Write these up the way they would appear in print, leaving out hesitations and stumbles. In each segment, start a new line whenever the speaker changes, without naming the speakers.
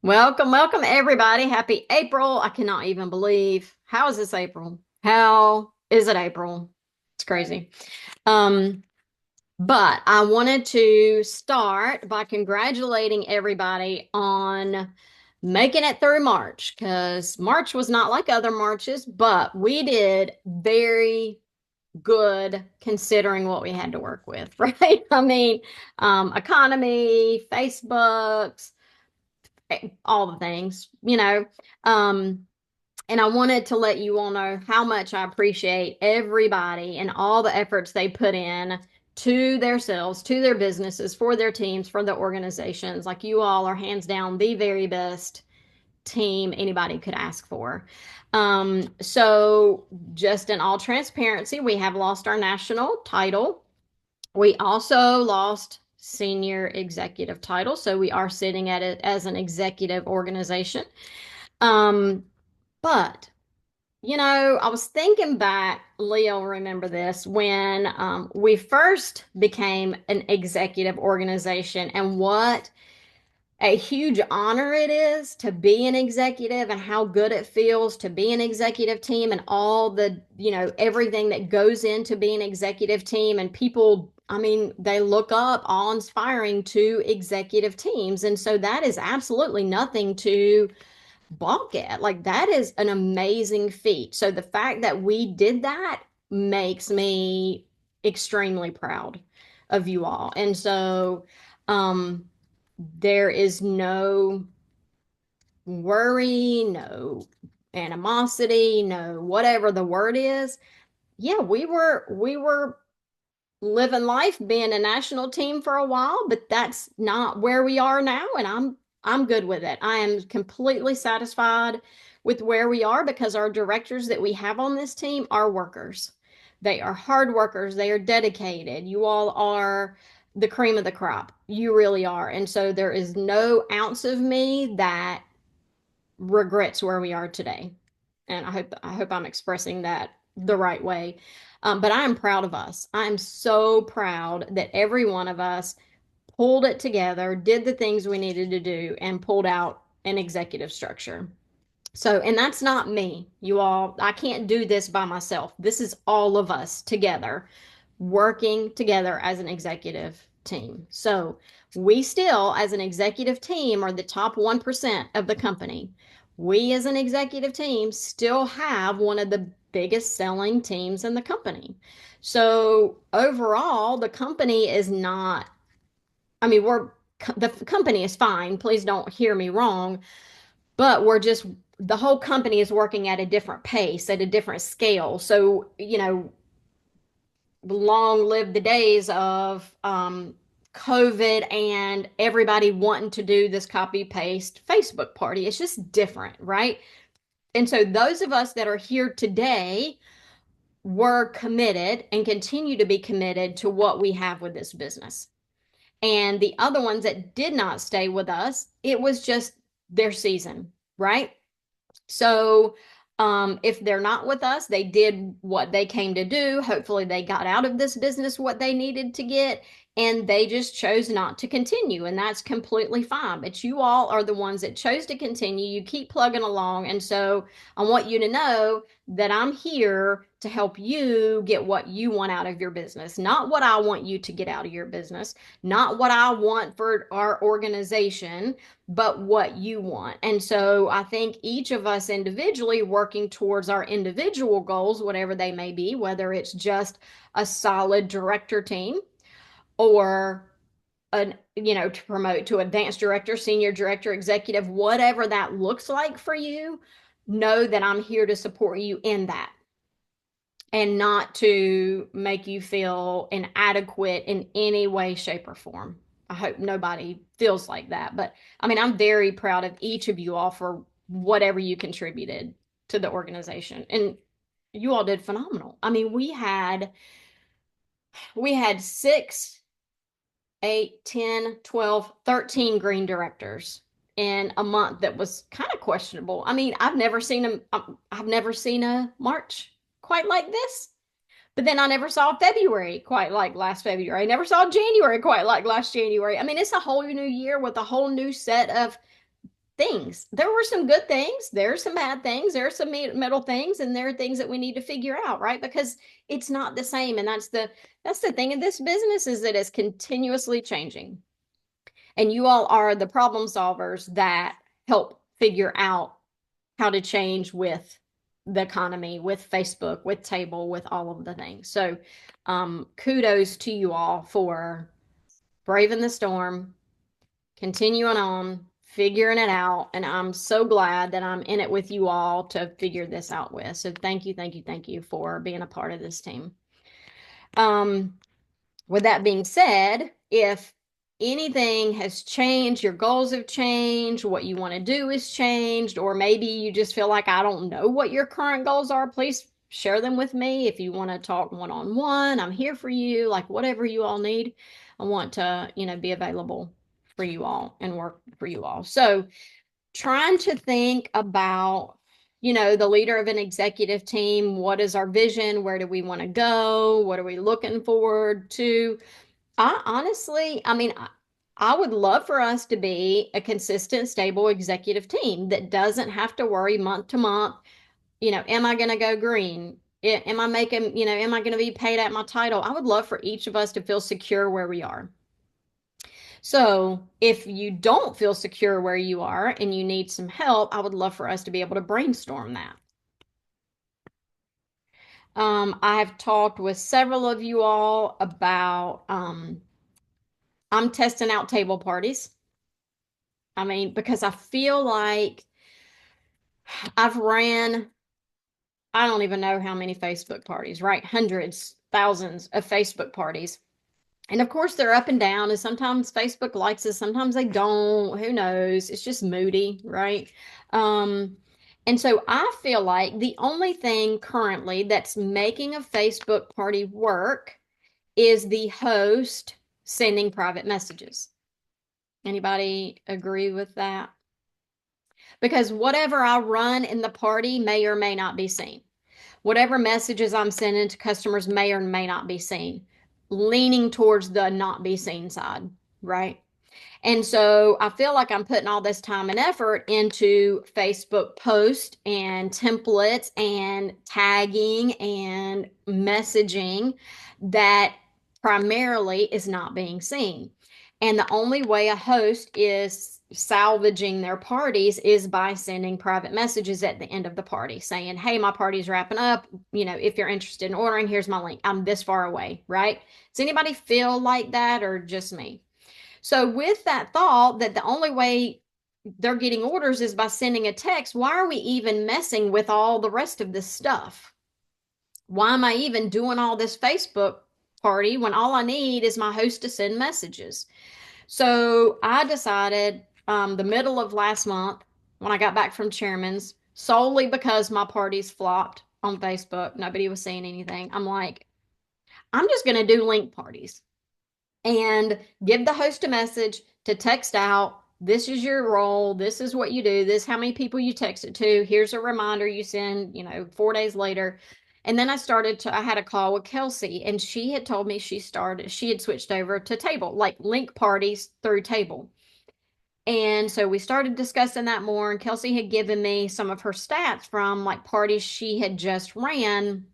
Welcome, welcome everybody. Happy April. I cannot even believe. How is this April? How is it April? It's crazy. Um, but I wanted to start by congratulating everybody on making it through March because March was not like other Marches, but we did very good considering what we had to work with, right? I mean, economy, Facebook's, all the things. Um, and I wanted to let you all know how much I appreciate everybody and all the efforts they put in to themselves, to their businesses, for their teams, for their organizations. Like you all are hands down the very best team anybody could ask for. So just in all transparency, we have lost our national title. We also lost senior executive title, so we are sitting at it as an executive organization. Um, but I was thinking back, Leo, remember this, when we first became an executive organization and what a huge honor it is to be an executive and how good it feels to be an executive team and all everything that goes into being an executive team. And people, I mean, they look up awe-inspiring to executive teams. And so that is absolutely nothing to balk at. Like that is an amazing feat. So the fact that we did that makes me extremely proud of you all. And so, um, there is no worry, no animosity, no whatever the word is. Yeah, we were living life being a national team for a while, but that's not where we are now, and I'm good with it. I am completely satisfied with where we are because our directors that we have on this team are workers. They are hard workers, they are dedicated. You all are the cream of the crop. You really are. And so there is no ounce of me that regrets where we are today. And I hope I'm expressing that the right way. But I am proud of us. I'm so proud that every one of us pulled it together, did the things we needed to do, and pulled out an executive structure. So, and that's not me, you all. I can't do this by myself. This is all of us together working together as an executive team. So, we still, as an executive team, are the top 1% of the company. We, as an executive team, still have one of the biggest selling teams in the company. So, overall, the company is not, I mean, the company is fine. Please don't hear me wrong, but the whole company is working at a different pace, at a different scale. So, long live the days of COVID and everybody wanting to do this copy paste Facebook party. It's just different, right? And so, those of us that are here today were committed and continue to be committed to what we have with this business. And the other ones that did not stay with us, it was just their season, right? So, if they're not with us, they did what they came to do. Hopefully, they got out of this business what they needed to get, and they just chose not to continue. And that's completely fine. But you all are the ones that chose to continue. You keep plugging along. And so, I want you to know that I'm here to help you get what you want out of your business, not what I want you to get out of your business, not what I want for our organization, but what you want. And so I think each of us individually working towards our individual goals, whatever they may be, whether it's just a solid director team or to promote to advanced director, senior director, executive, whatever that looks like for you, know that I'm here to support you in that and not to make you feel inadequate in any way, shape, or form. I hope nobody feels like that. But I mean, I'm very proud of each of you all for whatever you contributed to the organization. And you all did phenomenal. I mean, we had 6, 8, 10, 12, 13 green directors in a month that was kind of questionable. I mean, I've never seen a March quite like this. But then I never saw February quite like last February. I never saw January quite like last January. I mean, it's a whole new year with a whole new set of things. There were some good things, there are some bad things, there are some middle things, and there are things that we need to figure out, right? Because it's not the same. And that's the thing in this business, is that it's continuously changing. And you all are the problem solvers that help figure out how to change with the economy, with Facebook, with Table, with all of the things. So kudos to you all for braving the storm, continuing on, figuring it out. And I'm so glad that I'm in it with you all to figure this out with. So thank you, thank you, thank you for being a part of this team. With that being said, if anything has changed, your goals have changed, what you want to do has changed, or maybe you just feel like I don't know what your current goals are, please share them with me. If you want to talk one-on-one, I'm here for you. Like whatever you all need, I want to, be available for you all and work for you all. So trying to think about, the leader of an executive team, what is our vision? Where do we want to go? What are we looking forward to? I would love for us to be a consistent, stable executive team that doesn't have to worry month to month. Am I going to go green? Am I making, am I going to be paid at my title? I would love for each of us to feel secure where we are. So if you don't feel secure where you are and you need some help, I would love for us to be able to brainstorm that. I've talked with several of you all about, I'm testing out table parties. Because I feel like I've ran, I don't even know how many Facebook parties, right? Hundreds, thousands of Facebook parties. And of course, they're up and down. And sometimes Facebook likes us, sometimes they don't. Who knows? It's just moody, right? And so I feel like the only thing currently that's making a Facebook party work is the host sending private messages. Anybody agree with that? Because whatever I run in the party may or may not be seen. Whatever messages I'm sending to customers may or may not be seen, leaning towards the not be seen side, right? And so I feel like I'm putting all this time and effort into Facebook posts and templates and tagging and messaging that primarily is not being seen. And the only way a host is salvaging their parties is by sending private messages at the end of the party saying, hey, my party's wrapping up. If you're interested in ordering, here's my link. I'm this far away, right? Does anybody feel like that or just me? So with that thought that the only way they're getting orders is by sending a text, why are we even messing with all the rest of this stuff? Why am I even doing all this Facebook party when all I need is my host to send messages? So I decided the middle of last month when I got back from Chairman's, solely because my parties flopped on Facebook, nobody was saying anything. I'm like, I'm just going to do link parties and give the host a message to text out. This is your role. This is what you do. This is how many people you text it to. Here's a reminder you send, 4 days later. And then I had a call with Kelsey, and she had told me she had switched over to Table, like link parties through Table. And so we started discussing that more, and Kelsey had given me some of her stats from like parties she had just ran.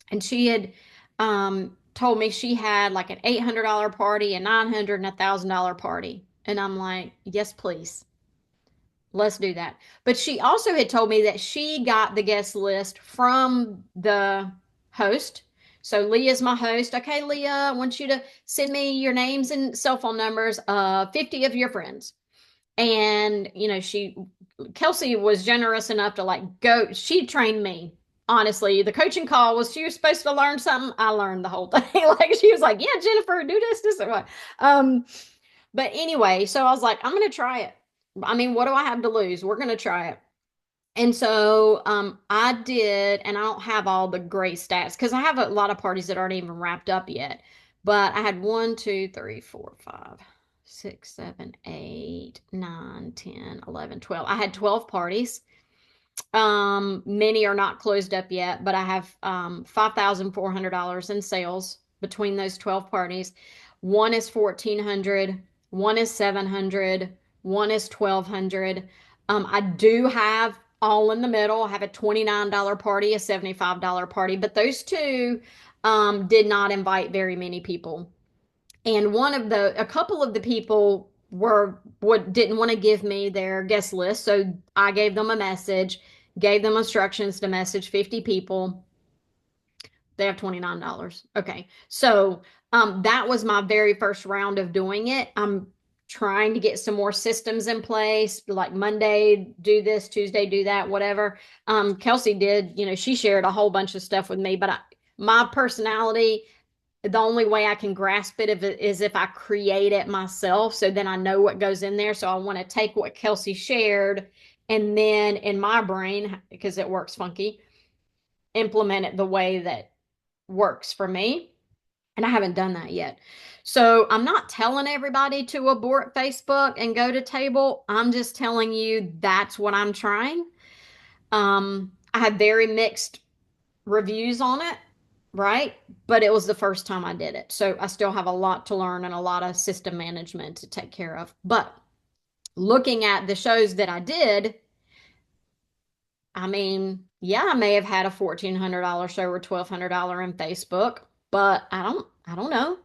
And she had told me she had like an $800 party, a $900 and a $1,000 party. And I'm like, yes, please. Let's do that. But she also had told me that she got the guest list from the host. So Leah's my host. Okay, Leah, I want you to send me your names and cell phone numbers of 50 of your friends. And, Kelsey was generous enough to like go, she trained me. Honestly, the coaching call was, she was supposed to learn something. I learned the whole thing. Like she was like, yeah, Jennifer, do this, and what. But anyway, so I was like, I'm going to try it. What do I have to lose? We're going to try it. And so I did, and I don't have all the great stats because I have a lot of parties that aren't even wrapped up yet. But I had 1, 2, 3, 4, 5, 6, 7, 8, 9, 10, 11, 12. I had 12 parties. Many are not closed up yet, but I have $5,400 in sales between those 12 parties. One is 1,400, one is 700, one is 1,200. I do have all in the middle. I have a $29 party, a $75 party, but those two did not invite very many people. And a couple of the people didn't want to give me their guest list, so I gave them a message, gave them instructions to message 50 people. They have $29. Okay. So that was my very first round of doing it. I'm trying to get some more systems in place, like Monday, do this, Tuesday, do that, whatever. Kelsey did, she shared a whole bunch of stuff with me, but my personality, the only way I can grasp it is if I create it myself. So then I know what goes in there. So I want to take what Kelsey shared and then in my brain, because it works funky, implement it the way that works for me. And I haven't done that yet. So I'm not telling everybody to abort Facebook and go to table. I'm just telling you that's what I'm trying. I had very mixed reviews on it, right? But it was the first time I did it. So I still have a lot to learn and a lot of system management to take care of. But looking at the shows that I did, I mean, yeah, I may have had a $1,400 show or $1,200 in Facebook, but I don't know.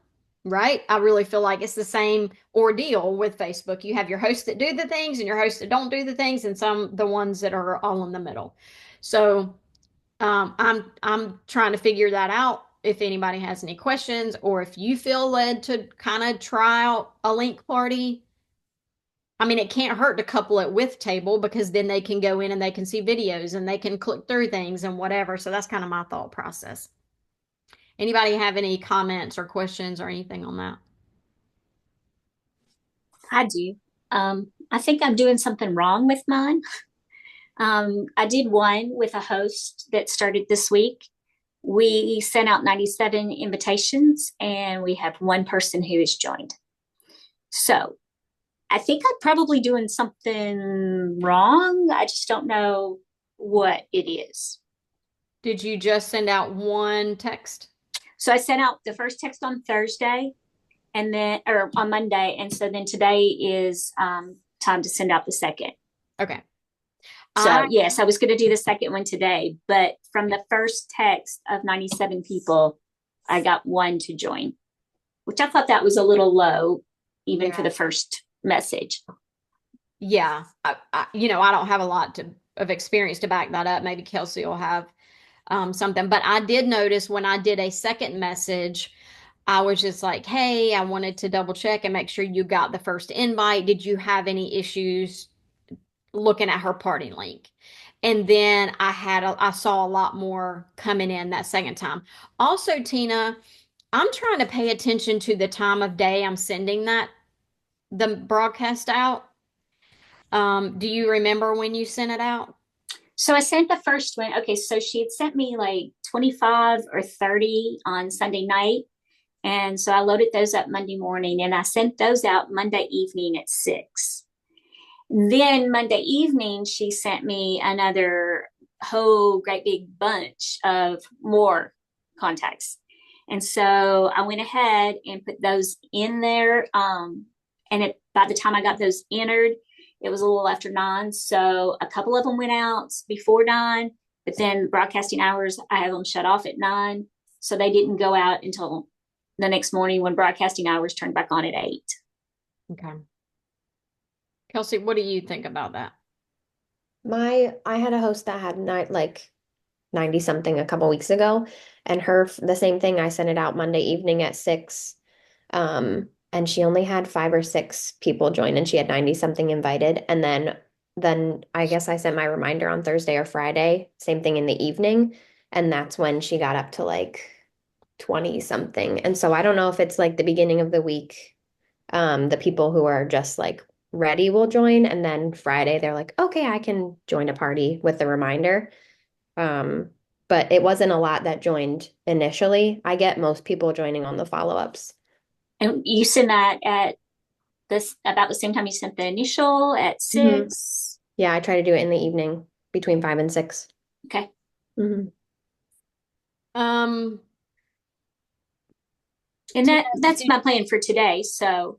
Right? I really feel like it's the same ordeal with Facebook. You have your hosts that do the things and your hosts that don't do the things, and some the ones that are all in the middle. So I'm trying to figure that out. If anybody has any questions, or if you feel led to kind of try out a link party, I mean, it can't hurt to couple it with table because then they can go in and they can see videos and they can click through things and whatever. So that's kind of my thought process. Anybody have any comments or questions or anything on that?
I do. I think I'm doing something wrong with mine. I did one with a host that started this week. We sent out 97 invitations and we have one person who has joined. So I think I'm probably doing something wrong. I just don't know what it is.
Did you just send out one text?
So I sent out the first text on Thursday and then, or on Monday. And so then today is time to send out the second.
Okay.
So
I
yes, I was going to do the second one today, but from the first text of 97 people, I got one to join, which I thought that was a little low, even for
Yeah.
the first message.
Yeah. I don't have a lot of experience to back that up. Maybe Kelsey will have something, but I did notice when I did a second message, I was just like, hey, I wanted to double check and make sure you got the first invite. Did you have any issues looking at her party link? And then I saw a lot more coming in that second time. Also, Tina, I'm trying to pay attention to the time of day I'm sending the broadcast out. Do you remember when you sent it out?
So I sent the first one. Okay, so she had sent me like 25 or 30 on Sunday night. And so I loaded those up Monday morning and I sent those out Monday evening at 6. Then Monday evening, she sent me another whole great big bunch of more contacts. And so I went ahead and put those in there. By the time I got those entered, it was a little after 9. So a couple of them went out before 9, but then broadcasting hours, I have them shut off at 9. So they didn't go out until the next morning when broadcasting hours turned back on at 8.
Okay. Kelsey, what do you think about that?
I had a host that had night like 90 something a couple weeks ago, and the same thing. I sent it out Monday evening at 6. And she only had 5 or 6 people join, and she had 90 something invited. And then I guess I sent my reminder on Thursday or Friday, same thing in the evening, and that's when she got up to like 20 something. And so I don't know if it's like the beginning of the week, the people who are just like ready will join, and then Friday they're like, okay, I can join a party with the reminder. Um, but it wasn't a lot that joined initially. I get most people joining on the follow-ups.
And you send that at this about the same time you sent the initial at
Hmm.
6.
Yeah, I try to do it in the evening between 5 and 6.
Okay.
Hmm.
Um,
And
Tina,
that's my plan for today. So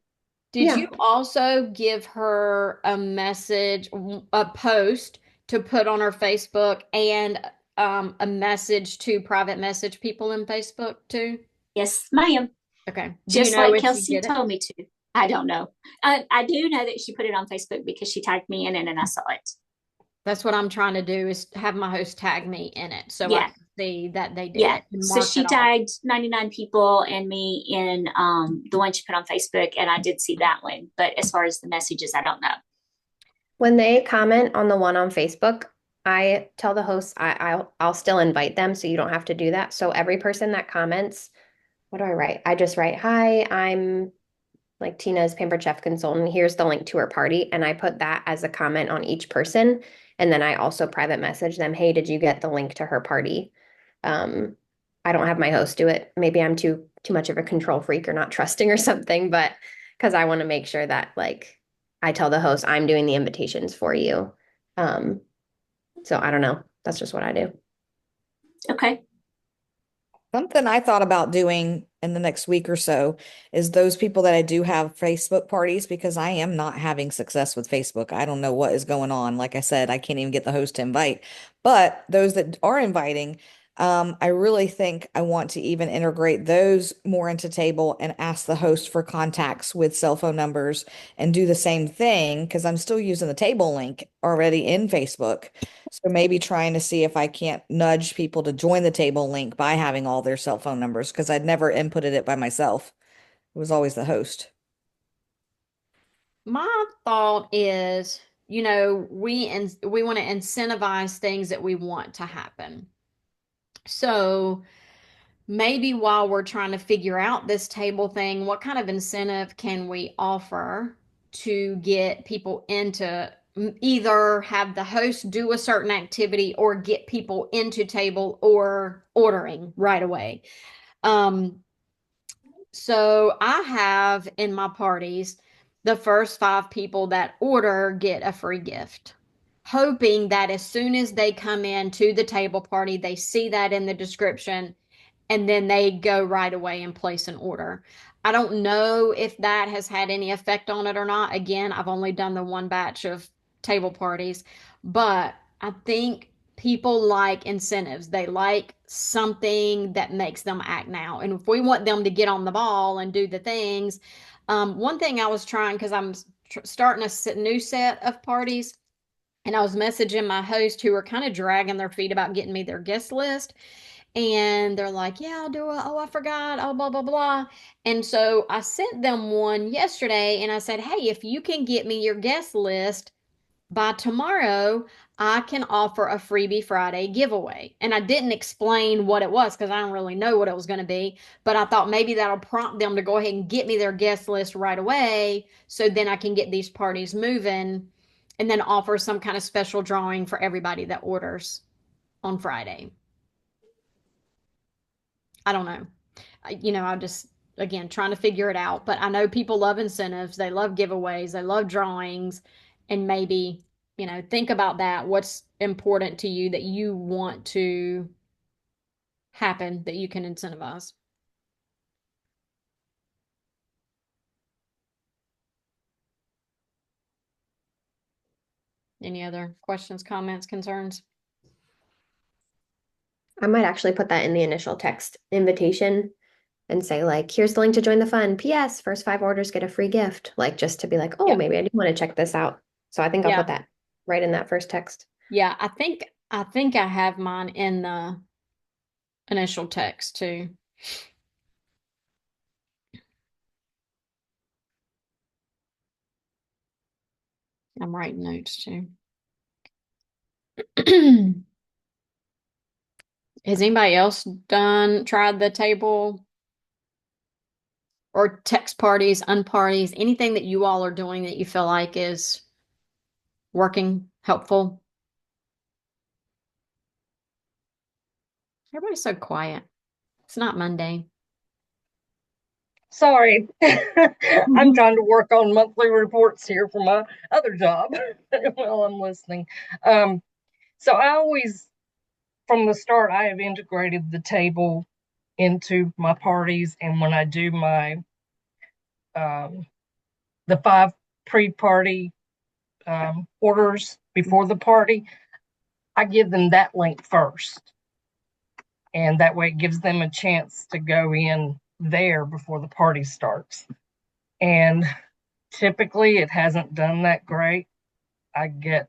Did
Yeah.
you also give her a message, a post to put on her Facebook and a message to private message people in Facebook too?
Yes, ma'am.
Okay. Do you
Just
know
like
if she
Kelsey
did it?
told me to. I don't know. I do know that she put it on Facebook because she tagged me in it and I saw it.
That's what I'm trying to do is have my host tag me in it so I
Yeah.
can see that they did
Yeah.
it and
So
mark it
she
off.
tagged 99 people and me in the one she put on Facebook, and I did see that one. But as far as the messages, I don't know.
When they comment on the one on Facebook, I tell the host I'll still invite them, so you don't have to do that. So every person that comments, what do I write? I just write, "Hi, I'm like Tina's Pampered Chef consultant. Here's the link to her party." And I put that as a comment on each person. And then I also private message them, "Hey, did you get the link to her party?" Um, I don't have my host do it. Maybe I'm too much of a control freak or not trusting or something, but because I want to make sure that like I tell the host I'm doing the invitations for you. Um, so I don't know. That's just what I do.
Okay.
Something I thought about doing in the next week or so is those people that I do have Facebook parties because I am not having success with Facebook. I don't know what is going on. Like I said, I can't even get the host to invite. But those that are inviting, I really think I want to even integrate those more into table and ask the host for contacts with cell phone numbers and do the same thing because I'm still using the table link already in Facebook. So maybe trying to see if I can't nudge people to join the table link by having all their cell phone numbers because I'd never inputted it by myself. It was always the host.
My thought is, we want to incentivize things that we want to happen. So maybe while we're trying to figure out this table thing, what kind of incentive can we offer to get people into either have the host do a certain activity or get people into table or ordering right away? Um, so I have in my parties, the first 5 people that order get a free gift, hoping that as soon as they come in to the table party, they see that in the description and then they go right away and place an order. I don't know if that has had any effect on it or not. Again, I've only done the one batch of table parties, but I think people like incentives. They like something that makes them act now. And if we want them to get on the ball and do the things, one thing I was trying because I'm starting a new set of parties. And I was messaging my host who were kind of dragging their feet about getting me their guest list. And they're like, yeah, I'll do it. Oh, I forgot. Oh, blah, blah, blah. And so I sent them one yesterday and I said, hey, if you can get me your guest list by tomorrow, I can offer a Freebie Friday giveaway. And I didn't explain what it was because I don't really know what it was going to be. But I thought maybe that'll prompt them to go ahead and get me their guest list right away. So then I can get these parties moving and then offer some kind of special drawing for everybody that orders on Friday. I don't know. I just, again, trying to figure it out. But I know people love incentives, they love giveaways, they love drawings, and maybe, think about that. What's important to you that you want to happen that you can incentivize? Any other questions, comments, concerns?
I might actually put that in the initial text invitation and say like, here's the link to join the fun. P.S. First 5 orders get a free gift. Like just to be like, oh,
Yeah.
maybe I do want to check this out. So I think I'll
Yeah.
put that right in that first text.
Yeah. I think I have mine in the initial text too. I'm writing notes too. Has anybody else tried the table or text parties, unparties, anything that you all are doing that you feel like is working, helpful? Everybody's so quiet. It's not Monday.
Sorry, I'm trying to work on monthly reports here for my other job while I'm listening. Um, so I always, from the start, I have integrated the table into my parties, and when I do my um, the 5 pre-party orders before the party, I give them that link first. And that way it gives them a chance to go in there before the party starts. And typically it hasn't done that great. I get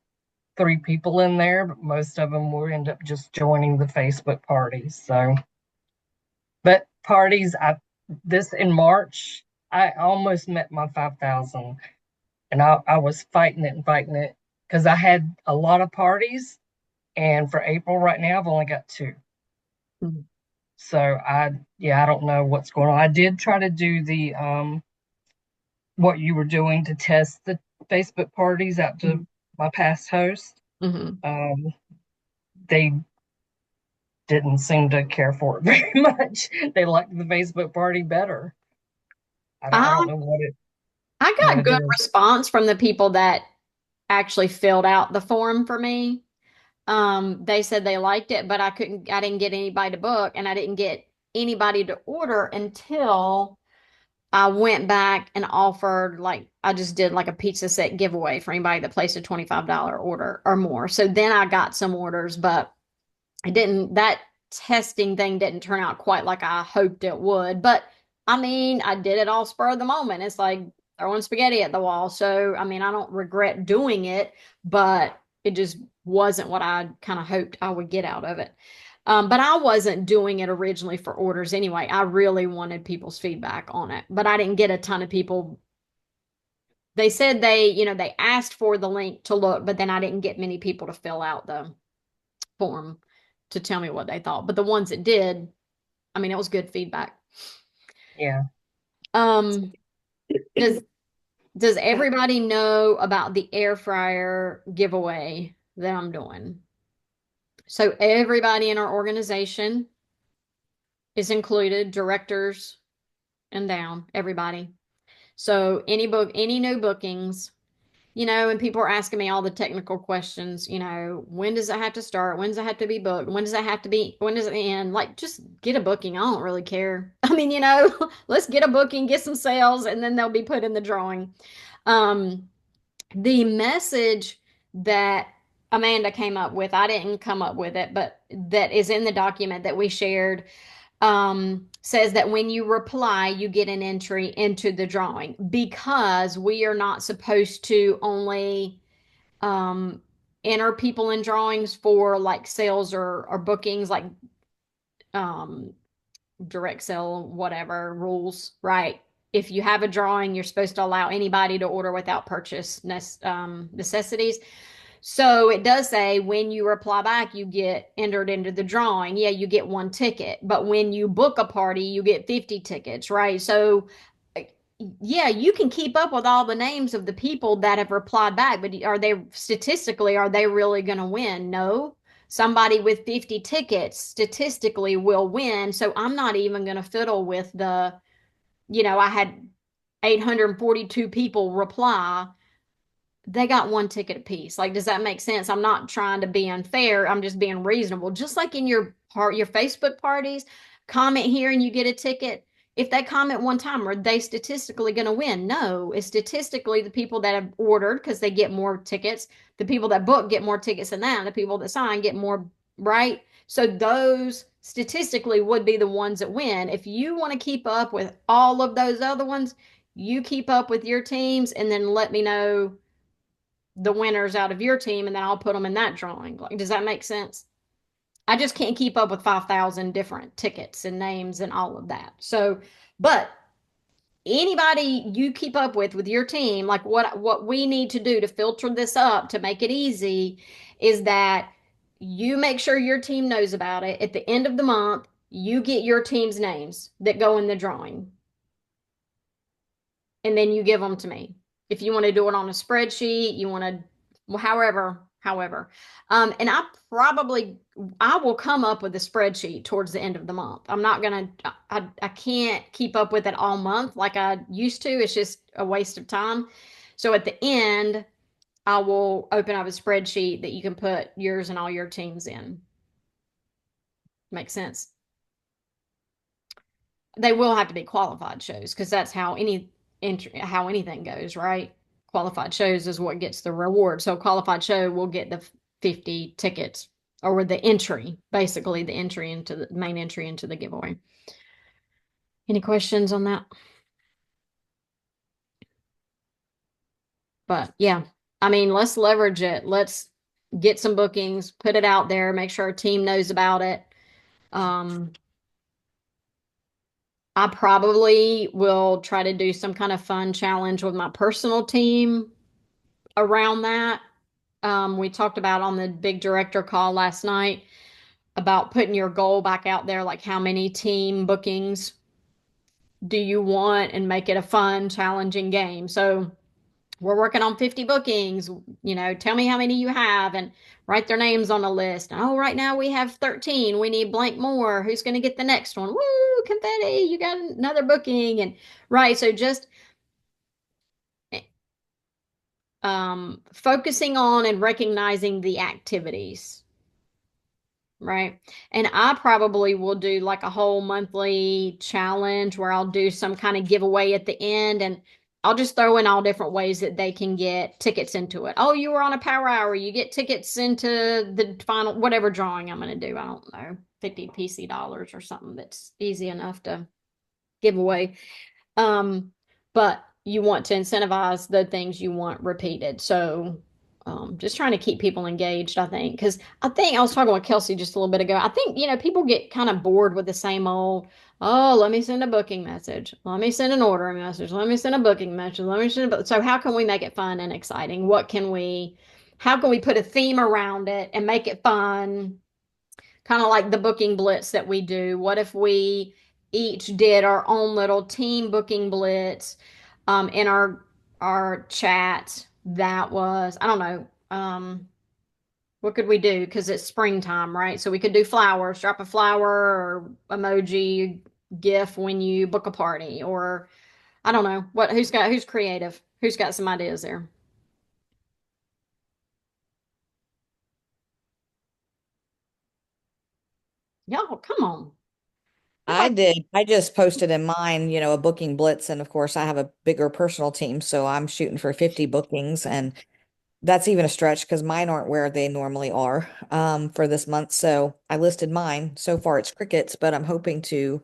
3 people in there, but most of them will end up just joining the Facebook parties. So, but parties, this in March, I almost met my 5,000, and I was fighting it because I had a lot of parties, and for April right now, I've only got 2.
Mhm.
So I don't know what's going on. I did try to do the what you were doing to test the Facebook parties out to my past hosts.
Mm-hmm.
They didn't seem to care for it very much. They liked the Facebook party better. I don't know
I
what
got
it
good
is.
response from the people that actually filled out the form for me. They said they liked it, but I didn't get anybody to book and I didn't get anybody to order until I went back and offered, like, I just did like a pizza set giveaway for anybody that placed a $25 order or more. So then I got some orders, but that testing thing didn't turn out quite like I hoped it would. But I mean, I did it all spur of the moment. It's like throwing spaghetti at the wall. So, I mean, I don't regret doing it, but it just wasn't what I kind of hoped I would get out of it. But I wasn't doing it originally for orders anyway. I really wanted people's feedback on it, but I didn't get a ton of people. They said they asked for the link to look, but then I didn't get many people to fill out the form to tell me what they thought. But the ones that did, I mean, it was good feedback.
Yeah.
Um, does does everybody know about the air fryer giveaway that I'm doing? So everybody in our organization is included, directors and down, everybody. So any new bookings, and people are asking me all the technical questions, when does it have to start? When does it have to be booked? When does it end? Like, just get a booking. I don't really care. I mean, let's get a booking, get some sales, and then they'll be put in the drawing. Um, the message that Amanda came up with, I didn't come up with it, but that is in the document that we shared, says that when you reply, you get an entry into the drawing because we are not supposed to only enter people in drawings for like sales or bookings, like um, direct sale, whatever rules, right? If you have a drawing, you're supposed to allow anybody to order without purchase necessities. So it does say when you reply back, you get entered into the drawing. Yeah, you get 1 ticket, but when you book a party, you get 50 tickets, right? So yeah, you can keep up with all the names of the people that have replied back, but are they really going to win? No. Somebody with 50 tickets statistically will win. So I'm not even going to fiddle with I had 842 people reply. They got 1 ticket apiece. Like, does that make sense? I'm not trying to be unfair. I'm just being reasonable. Just like in your Facebook parties, comment here and you get a ticket. If they comment one time, are they statistically going to win? No, it's statistically the people that have ordered because they get more tickets. The people that book get more tickets than that. And the people that sign get more, right? So those statistically would be the ones that win. If you want to keep up with all of those other ones, you keep up with your teams and then let me know the winners out of your team and then I'll put them in that drawing. Like, does that make sense? I just can't keep up with 5,000 different tickets and names and all of that. So, but anybody you keep up with your team, like what we need to do to filter this up to make it easy is that you make sure your team knows about it. At the end of the month, you get your team's names that go in the drawing. And then you give them to me. If you want to do it on a spreadsheet, you want to, well, however. And I will come up with a spreadsheet towards the end of the month. I'm not going to, I can't keep up with it all month like I used to. It's just a waste of time. So at the end, I will open up a spreadsheet that you can put yours and all your teams in. Makes sense. They will have to be qualified shows because that's how how anything goes, right? Qualified shows is what gets the reward. So a qualified show will get the 50 tickets, or the entry, basically the entry into the main entry into the giveaway. Any questions on that? But yeah, I mean, let's leverage it. Let's get some bookings, put it out there, make sure our team knows about it. I probably will try to do some kind of fun challenge with my personal team around that. We talked about on the big director call last night about putting your goal back out there, like how many team bookings do you want, and make it a fun, challenging game. So we're working on 50 bookings, tell me how many you have and write their names on a list. Oh, right now we have 13. We need blank more. Who's going to get the next one? Woo, confetti, you got another booking. And right. So just focusing on and recognizing the activities. Right. And I probably will do like a whole monthly challenge where I'll do some kind of giveaway at the end, and I'll just throw in all different ways that they can get tickets into it. Oh, you were on a power hour, you get tickets into the final, whatever drawing I'm going to do. I don't know, 50 PC dollars or something that's easy enough to give away. But you want to incentivize the things you want repeated. So just trying to keep people engaged, I think, because I think I was talking with Kelsey just a little bit ago. I think, people get kind of bored with the same old, oh, let me send a booking message. Let me send an ordering message. Let me send a booking message. So how can we make it fun and exciting? How can we put a theme around it and make it fun? Kind of like the booking blitz that we do. What if we each did our own little team booking blitz in our chat? That was, I don't know, what could we do? Because it's springtime, right? So we could do flowers, drop a flower or emoji gif when you book a party, or I don't know who's creative, who's got some ideas there. Y'all, come on.
I did. I just posted in mine, a booking blitz. And of course, I have a bigger personal team. So I'm shooting for 50 bookings. And that's even a stretch because mine aren't where they normally are for this month. So I listed mine. So far, it's crickets, but I'm hoping to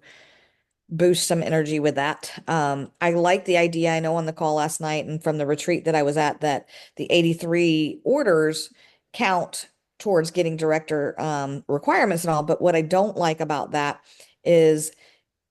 boost some energy with that. I like the idea. I know on the call last night and from the retreat that I was at that the 83 orders count towards getting director requirements and all. But what I don't like about that is,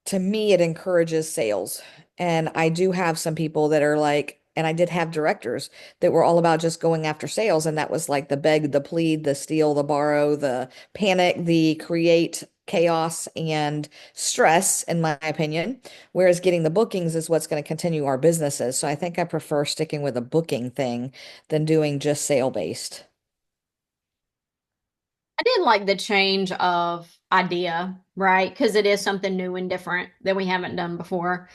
to me, it encourages sales. And I do have some people that are like, and I did have directors that were all about just going after sales. And that was like the beg, the plead, the steal, the borrow, the panic, the create chaos and stress, in my opinion. Whereas getting the bookings is what's going to continue our businesses. So I think I prefer sticking with a booking thing than doing just sale based.
I did like the change of idea, right? Because it is something new and different that we haven't done before.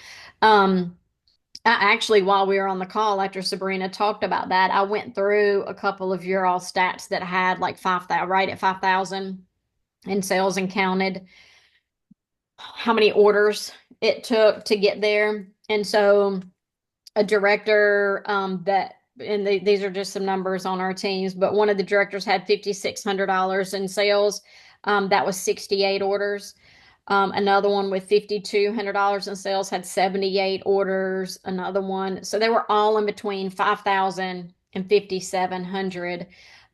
Actually, while we were on the call after Sabrina talked about that, I went through a couple of your all stats that had like 5,000, right at 5,000 in sales, and counted how many orders it took to get there. And so a director these are just some numbers on our teams, but one of the directors had $5,600 in sales. That was 68 orders. Another one with $5,200 in sales had 78 orders. Another one. So they were all in between 5,000 and 5,700.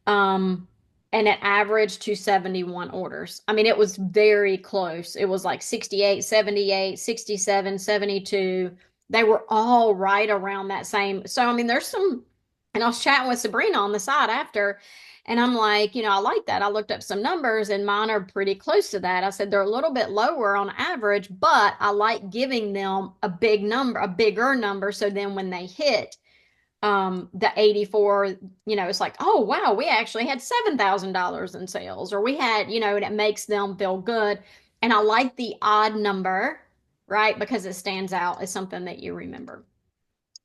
And it averaged to 71 orders. I mean, it was very close. It was like 68, 78, 67, 72. They were all right around that same. So, I mean, and I was chatting with Sabrina on the side after, and I'm like, I like that. I looked up some numbers and mine are pretty close to that. I said they're a little bit lower on average, but I like giving them a bigger number. So then when they hit the 84, it's like, oh wow, we actually had $7,000 in sales, or we had, and it makes them feel good. And I like the odd number, right? Because it stands out as something that you remember.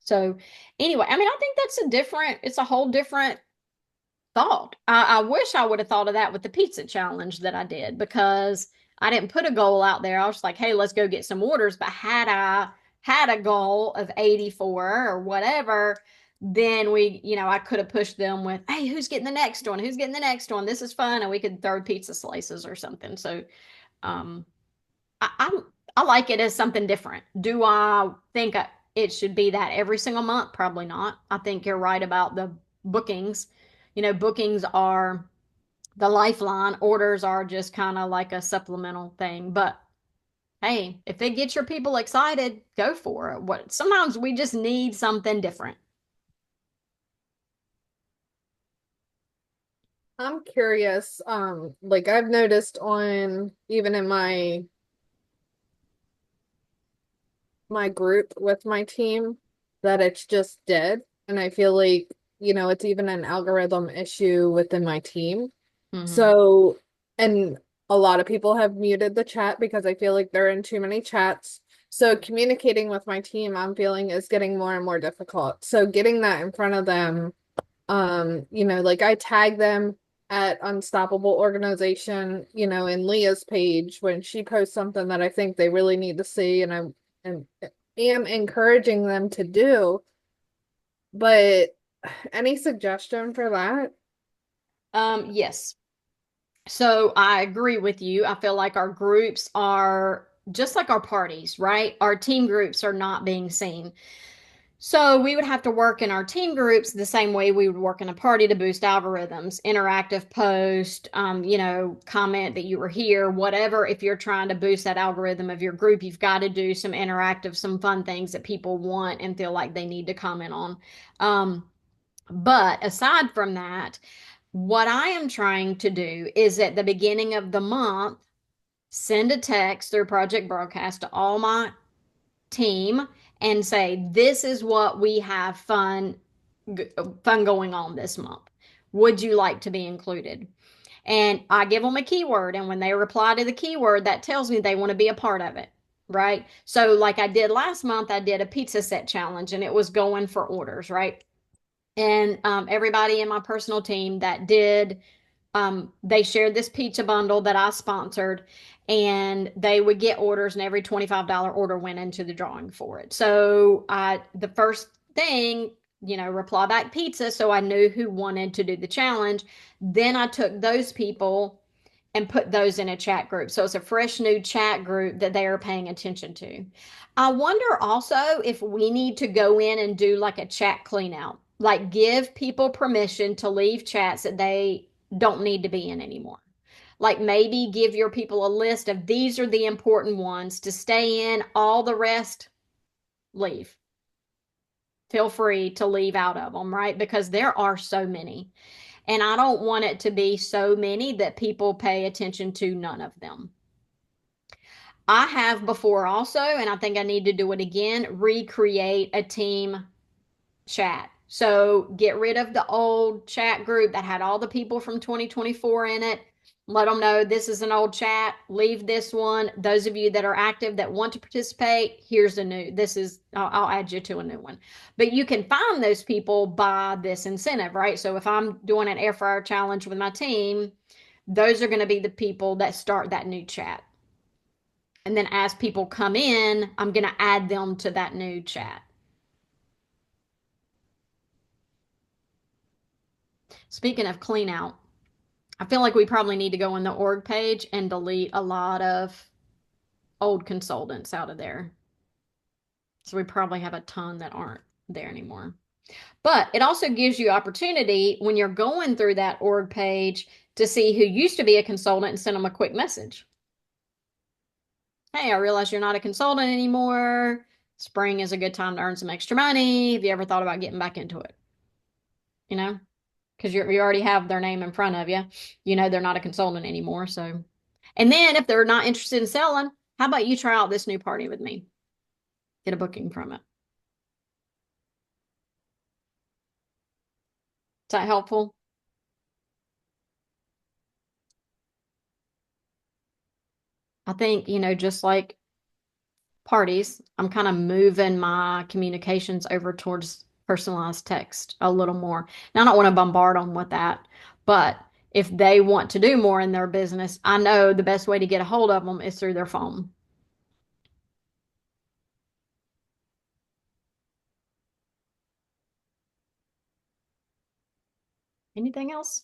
So anyway, I mean, I think it's a whole different thought. I wish I would have thought of that with the pizza challenge that I did, because I didn't put a goal out there. I was like, hey, let's go get some orders. But had I had a goal of 84 or whatever, then I could have pushed them with, hey, who's getting the next one? Who's getting the next one? This is fun. And we could throw pizza slices or something. So, um, I like it as something different. Do I think it should be that every single month? Probably not. I think you're right about the bookings. Bookings are the lifeline. Orders are just kind of like a supplemental thing. But hey, if it gets your people excited, go for it. Sometimes we just need something different.
I'm curious, like I've noticed on even in my group with my team that it's just dead. And I feel like, it's even an algorithm issue within my team. So, and a lot of people have muted the chat because I feel like they're in too many chats. So communicating with my team, I'm feeling is getting more and more difficult. So getting that in front of them, like I tag them at Unstoppable Organization, in Leah's page when she posts something that I think they really need to see, and am encouraging them to do. But any suggestion for that?
Yes. So I agree with you. I feel like our groups are just like our parties, right? Our team groups are not being seen. So we would have to work in our team groups the same way we would work in a party to boost algorithms, interactive post, comment that you were here, whatever. If you're trying to boost that algorithm of your group, you've got to do some interactive, some fun things that people want and feel like they need to comment on. But aside from that, what I am trying to do is at the beginning of the month, send a text through Project Broadcast to all my team and say, this is what we have fun going on this month. Would you like to be included? And I give them a keyword. And when they reply to the keyword, that tells me they want to be a part of it. Right. So, like I did last month, I did a pizza set challenge and it was going for orders. Right. And everybody in my personal team that did, they shared this pizza bundle that I sponsored, and they would get orders, and every $25 order went into the drawing for it. So the first thing, reply back pizza. So I knew who wanted to do the challenge. Then I took those people and put those in a chat group. So it's a fresh new chat group that they are paying attention to. I wonder also if we need to go in and do like a chat clean out, like give people permission to leave chats that they don't need to be in anymore. Like maybe give your people a list of these are the important ones to stay in, all the rest, leave. Feel free to leave out of them, right? Because there are so many. And I don't want it to be so many that people pay attention to none of them. I have before also, and I think I need to do it again, recreate a team chat. So get rid of the old chat group that had all the people from 2024 in it. Let them know this is an old chat. Leave this one. Those of you that are active that want to participate, here's a new. I'll add you to a new one. But you can find those people by this incentive, right? So if I'm doing an air fryer challenge with my team, those are going to be the people that start that new chat. And then as people come in, I'm going to add them to that new chat. Speaking of clean out, I feel like we probably need to go on the org page and delete a lot of old consultants out of there. So we probably have a ton that aren't there anymore. But it also gives you opportunity when you're going through that org page to see who used to be a consultant and send them a quick message. Hey, I realize you're not a consultant anymore. Spring is a good time to earn some extra money. Have you ever thought about getting back into it? Because you already have their name in front of you. They're not a consultant anymore. So, and then if they're not interested in selling, how about you try out this new party with me? Get a booking from it. Is that helpful? I think, just like parties, I'm kind of moving my communications over towards personalized text a little more. Now, I don't want to bombard them with that, but if they want to do more in their business, I know the best way to get a hold of them is through their phone. Anything else?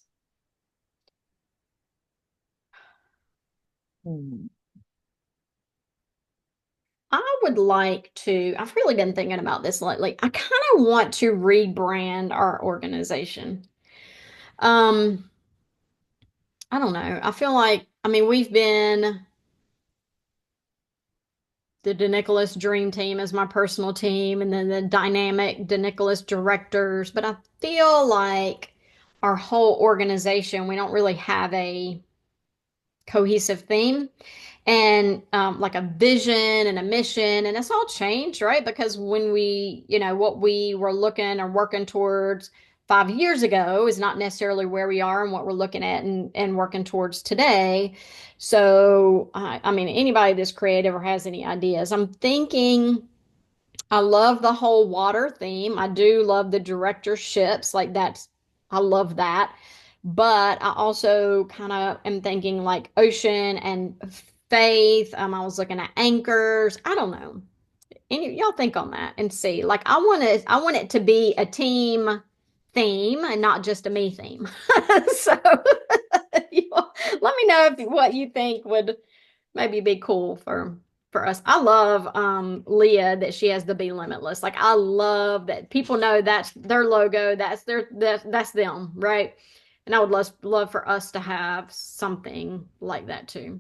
Hmm.
I would like to, I've really been thinking about this lately. I kind of want to rebrand our organization. Um, I don't know. I feel like, I mean, we've been the DeNicholas Dream Team as my personal team, and then the dynamic DeNicholas directors. But I feel like our whole organization, we don't really have a cohesive theme and like a vision and a mission. And it's all changed, right? Because when we, what we were looking or working towards 5 years ago is not necessarily where we are and what we're looking at and working towards today. So, I mean, anybody that's creative or has any ideas, I'm thinking. I love the whole water theme. I do love the directorships. Like that's, I love that. But I also kind of am thinking like ocean and faith. I was looking at anchors. I don't know. Any y'all think on that and see. Like I want it to be a team theme and not just a me theme. So let me know if what you think would maybe be cool for us. I love Leah that she has the Be Limitless. Like I love that people know that's their logo, that's them, right? And I would love for us to have something like that too.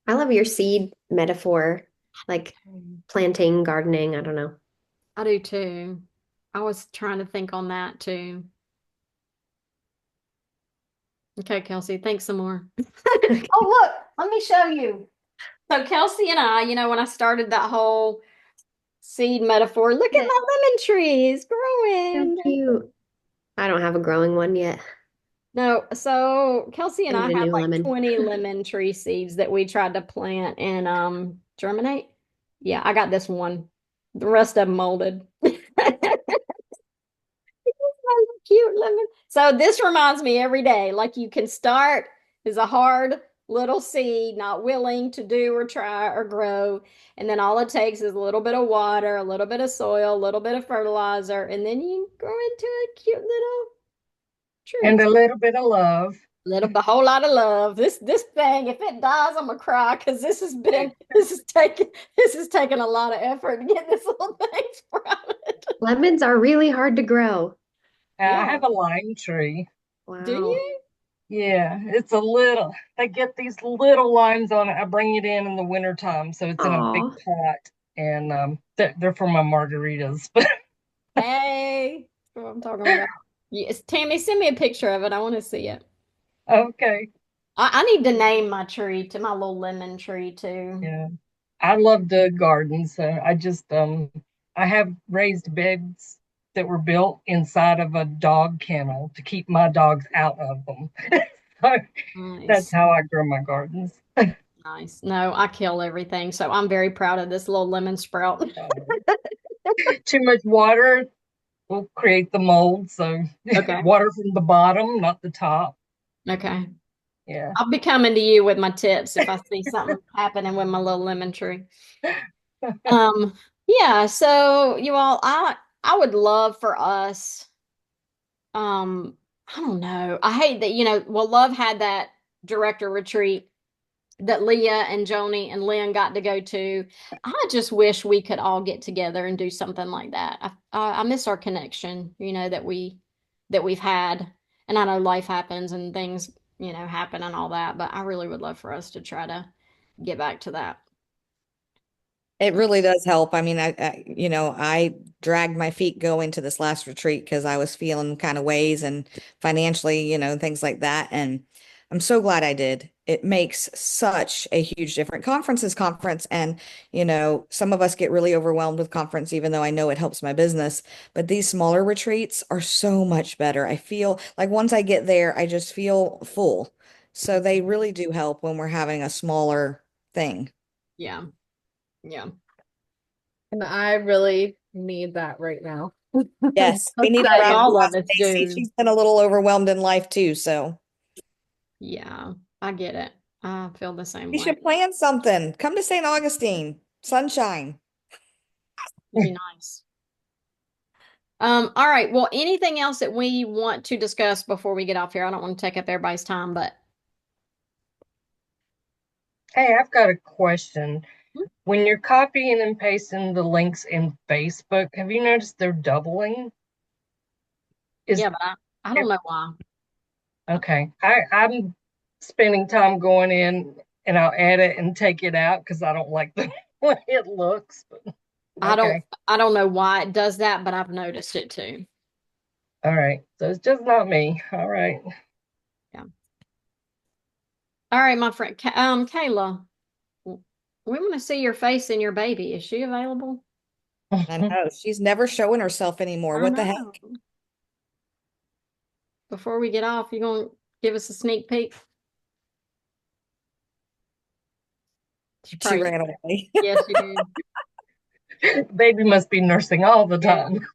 I love your seed metaphor, like planting, gardening. I don't know.
I do too. I was trying to think on that too. Okay, Kelsey, thanks some more. Oh, look, let me show you. So Kelsey and I, when I started that whole seed metaphor, look at my lemon trees
So
growing.
cute. I don't have a growing one yet.
No, so Kelsey and
I
I
need a
have
new
like
lemon.
20 lemon tree seeds that we tried to plant and germinate. Yeah, I got this one. The rest of them molded. Cute lemon. So this reminds me every day, like you can start as a hard little seed, not willing to do or try or grow. And then all it takes is a little bit of water, a little bit of soil, a little bit of fertilizer, and then you grow into a cute little
And
tree.
a little bit of love.
A whole lot of love. This thing, if it dies, I'm gonna cry because this has taken a lot of effort to get this little thing sprouted.
Lemons are really hard to grow.
I
Yeah.
have a lime tree.
Do
Wow.
you?
Yeah, it's a little, they get these little limes on it. I bring it in the wintertime, so it's in a big
Oh,
pot. And they're for my margaritas.
Hey, that's what I'm talking about. Yes, Tammy, send me a picture of it. I want to see it.
Okay.
I need to name my tree to my little lemon tree too.
Yeah. I love the garden, so I have raised beds that were built inside of a dog kennel to keep my dogs out of them. So that's
Nice,
how I grow my gardens.
nice. No, I kill everything, so I'm very proud of this little lemon sprout.
Too much water will create the mold, so
Okay,
water from the bottom, not the top.
okay.
Yeah.
I'll be coming to you with my tips if I see something happening with my little lemon tree. Um, yeah, so you all, I would love for us, I don't know. I hate that, well, Love had that director retreat that Leah and Joni and Lynn got to go to. I just wish we could all get together and do something like that. I miss our connection, that we've had. And I know life happens and things, happen and all that, but I really would love for us to try to get back to that.
It really does help. I mean, I dragged my feet going to this last retreat because I was feeling kind of ways and financially, things like that. And I'm so glad I did. It makes such a huge difference. Conference is conference. And, some of us get really overwhelmed with conference, even though I know it helps my business. But these smaller retreats are so much better. I feel like once I get there, I just feel full. So they really do help when we're having a smaller thing.
Yeah. Yeah.
And I really need that right now.
Yes, we
Just
need to
I think
wrap
saying.
all
it up.
of us
Stacy,
do.
she's been a little overwhelmed in life too, so
Yeah, I get it. I feel the same
we
way.
should plan something. Come to St. Augustine, sunshine.
It'd be nice. All right. Well, anything else that we want to discuss before we get off here? I don't want to take up everybody's time, but
Hey, I've got a question.
Hmm?
When you're copying and pasting the links in Facebook, have you noticed they're doubling? Is
yeah, but I don't know why.
okay. I'm spending time going in and I'll edit and take it out because I don't like the way it looks. But okay.
I don't know why it does that, but I've noticed it too.
All right. So it's just not me. All right.
All right, my friend, Kayla, we want to see your face and your baby. Is she available?
I know she's never showing herself anymore.
I
What the heck?
know. Before we get off, you gonna give us a sneak peek?
She
probably-
ran away.
Yes, she did.
Baby must be nursing all the time.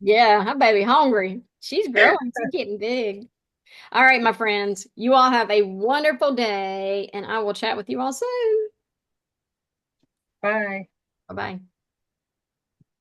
Yeah, her baby hungry. She's growing. She's getting big. All right, my friends, you all have a wonderful day, and I will chat with you all soon.
Bye.
Bye-bye.